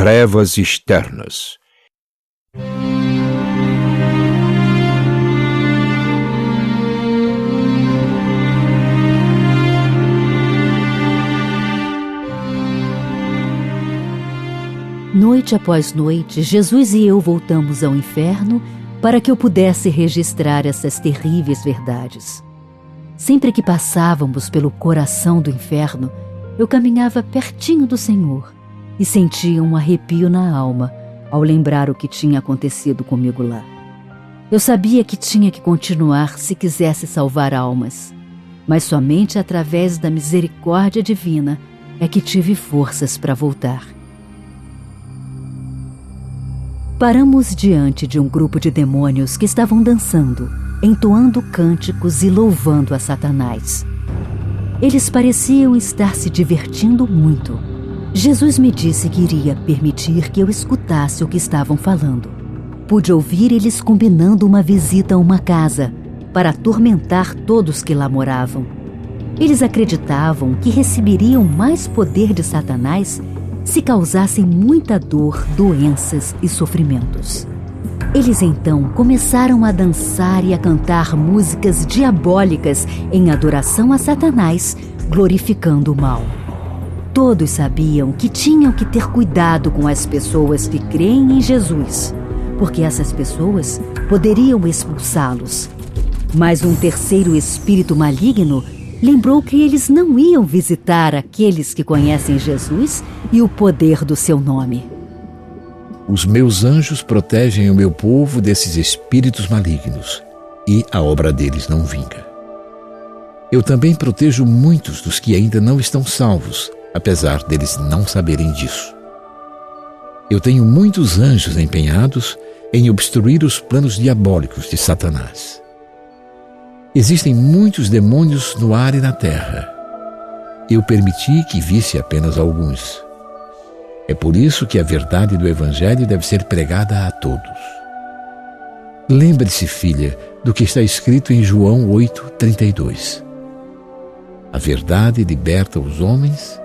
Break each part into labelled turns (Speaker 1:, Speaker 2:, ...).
Speaker 1: trevas externas.
Speaker 2: Noite após noite, Jesus e eu voltamos ao inferno para que eu pudesse registrar essas terríveis verdades. Sempre que passávamos pelo coração do inferno, eu caminhava pertinho do Senhor e sentia um arrepio na alma ao lembrar o que tinha acontecido comigo lá. Eu sabia que tinha que continuar se quisesse salvar almas, mas somente através da misericórdia divina é que tive forças para voltar. Paramos diante de um grupo de demônios que estavam dançando, entoando cânticos e louvando a Satanás. Eles pareciam estar se divertindo muito. Jesus me disse que iria permitir que eu escutasse o que estavam falando. Pude ouvir eles combinando uma visita a uma casa para atormentar todos que lá moravam. Eles acreditavam que receberiam mais poder de Satanás se causassem muita dor, doenças e sofrimentos. Eles então começaram a dançar e a cantar músicas diabólicas em adoração a Satanás, glorificando o mal. Todos sabiam que tinham que ter cuidado com as pessoas que creem em Jesus, porque essas pessoas poderiam expulsá-los. Mas um terceiro espírito maligno lembrou que eles não iam visitar aqueles que conhecem Jesus e o poder do seu nome.
Speaker 3: Os meus anjos protegem o meu povo desses espíritos malignos, e a obra deles não vinga. Eu também protejo muitos dos que ainda não estão salvos, apesar deles não saberem disso. Eu tenho muitos anjos empenhados em obstruir os planos diabólicos de Satanás. Existem muitos demônios no ar e na terra. Eu permiti que visse apenas alguns. É por isso que a verdade do Evangelho deve ser pregada a todos. Lembre-se, filha, do que está escrito em João 8:32. A verdade liberta os homens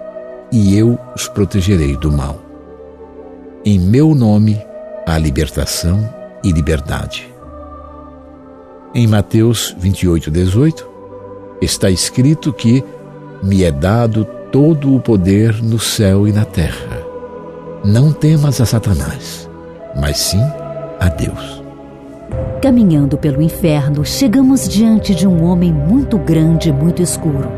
Speaker 3: e eu os protegerei do mal. Em meu nome há libertação e liberdade. Em Mateus 28:18, está escrito que me é dado todo o poder no céu e na terra. Não temas a Satanás, mas sim a Deus.
Speaker 2: Caminhando pelo inferno, chegamos diante de um homem muito grande e muito escuro.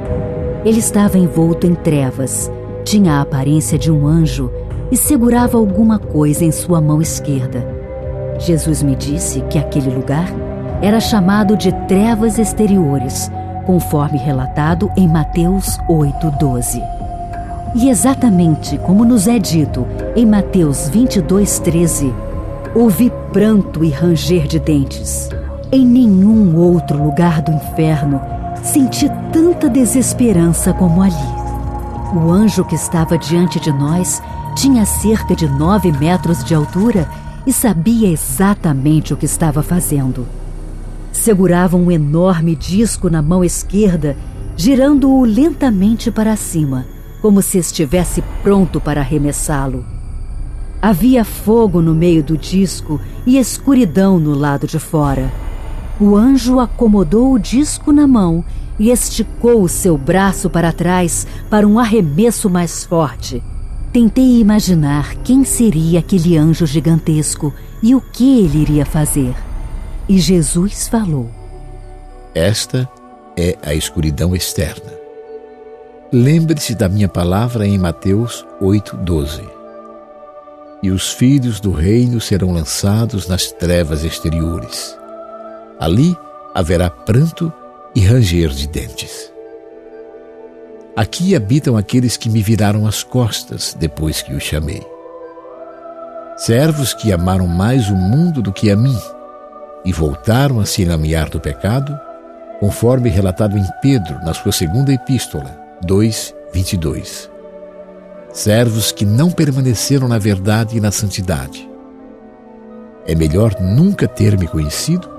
Speaker 2: Ele estava envolto em trevas, tinha a aparência de um anjo e segurava alguma coisa em sua mão esquerda. Jesus me disse que aquele lugar era chamado de trevas exteriores, conforme relatado em Mateus 8:12. E exatamente como nos é dito em Mateus 22:13, ouvi pranto e ranger de dentes. Em nenhum outro lugar do inferno senti tanta desesperança como ali. O anjo que estava diante de nós tinha cerca de 9 metros de altura e sabia exatamente o que estava fazendo. Segurava um enorme disco na mão esquerda, girando-o lentamente para cima, como se estivesse pronto para arremessá-lo. Havia fogo no meio do disco e escuridão no lado de fora. O anjo acomodou o disco na mão e esticou o seu braço para trás para um arremesso mais forte. Tentei imaginar quem seria aquele anjo gigantesco e o que ele iria fazer. E Jesus falou:
Speaker 3: Esta é a escuridão externa. Lembre-se da minha palavra em Mateus 8:12. E os filhos do reino serão lançados nas trevas exteriores. Ali haverá pranto e ranger de dentes. Aqui habitam aqueles que me viraram as costas depois que os chamei. Servos que amaram mais o mundo do que a mim e voltaram a se enlamear do pecado, conforme relatado em Pedro, na sua segunda epístola, 2:22. Servos que não permaneceram na verdade e na santidade. É melhor nunca ter me conhecido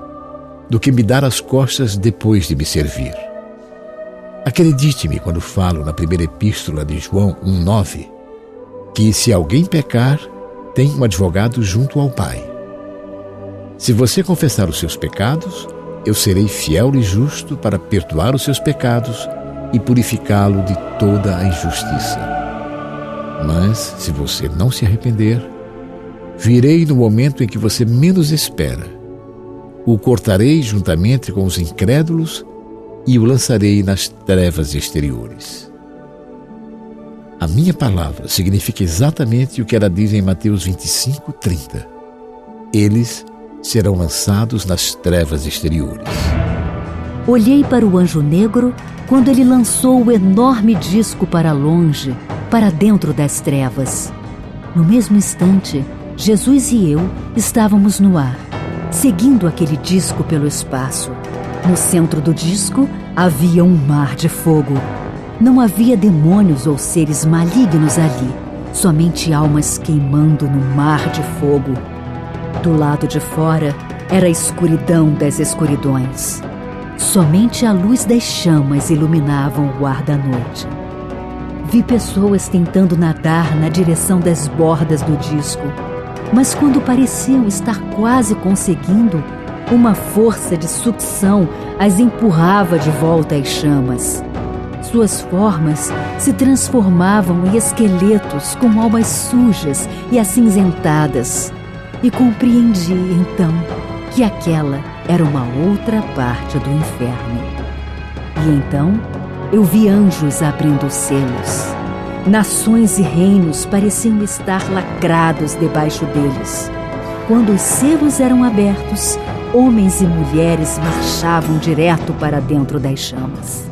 Speaker 3: do que me dar as costas depois de me servir. Acredite-me quando falo na primeira epístola de João 1:9, que se alguém pecar, tem um advogado junto ao Pai. Se você confessar os seus pecados, eu serei fiel e justo para perdoar os seus pecados e purificá-lo de toda a injustiça. Mas, se você não se arrepender, virei no momento em que você menos espera. O cortarei juntamente com os incrédulos e o lançarei nas trevas exteriores. A minha palavra significa exatamente o que ela diz em Mateus 25:30. Eles serão lançados nas trevas exteriores.
Speaker 2: Olhei para o anjo negro quando ele lançou o enorme disco para longe, para dentro das trevas. No mesmo instante, Jesus e eu estávamos no ar, seguindo aquele disco pelo espaço. No centro do disco havia um mar de fogo. Não havia demônios ou seres malignos ali, somente almas queimando no mar de fogo. Do lado de fora era a escuridão das escuridões. Somente a luz das chamas iluminavam o ar da noite. Vi pessoas tentando nadar na direção das bordas do disco, mas quando pareciam estar quase conseguindo, uma força de sucção as empurrava de volta às chamas. Suas formas se transformavam em esqueletos com almas sujas e acinzentadas. E compreendi, então, que aquela era uma outra parte do inferno. E então, eu vi anjos abrindo os selos. Nações e reinos pareciam estar lacrados debaixo deles. Quando os selos eram abertos, homens e mulheres marchavam direto para dentro das chamas.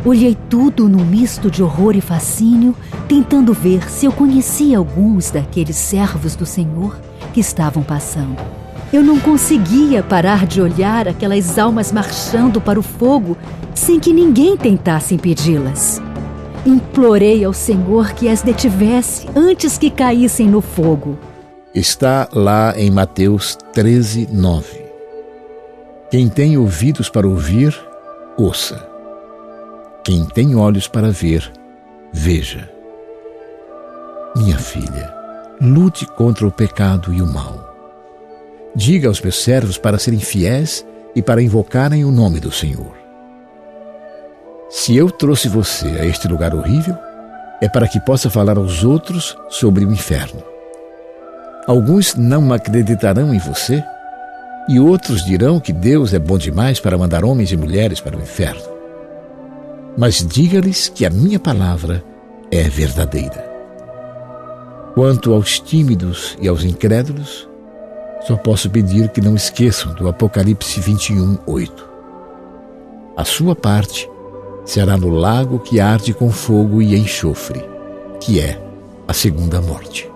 Speaker 2: Olhei tudo num misto de horror e fascínio, tentando ver se eu conhecia alguns daqueles servos do Senhor que estavam passando. Eu não conseguia parar de olhar aquelas almas marchando para o fogo sem que ninguém tentasse impedi-las. Implorei ao Senhor que as detivesse antes que caíssem no fogo.
Speaker 3: Está lá em Mateus 13:9. Quem tem ouvidos para ouvir, ouça. Quem tem olhos para ver, veja. Minha filha, lute contra o pecado e o mal. Diga aos meus servos para serem fiéis e para invocarem o nome do Senhor. Se eu trouxe você a este lugar horrível, é para que possa falar aos outros sobre o inferno. Alguns não acreditarão em você e outros dirão que Deus é bom demais para mandar homens e mulheres para o inferno. Mas diga-lhes que a minha palavra é verdadeira. Quanto aos tímidos e aos incrédulos, só posso pedir que não esqueçam do Apocalipse 21:8. A sua parte será no lago que arde com fogo e enxofre, que é a segunda morte.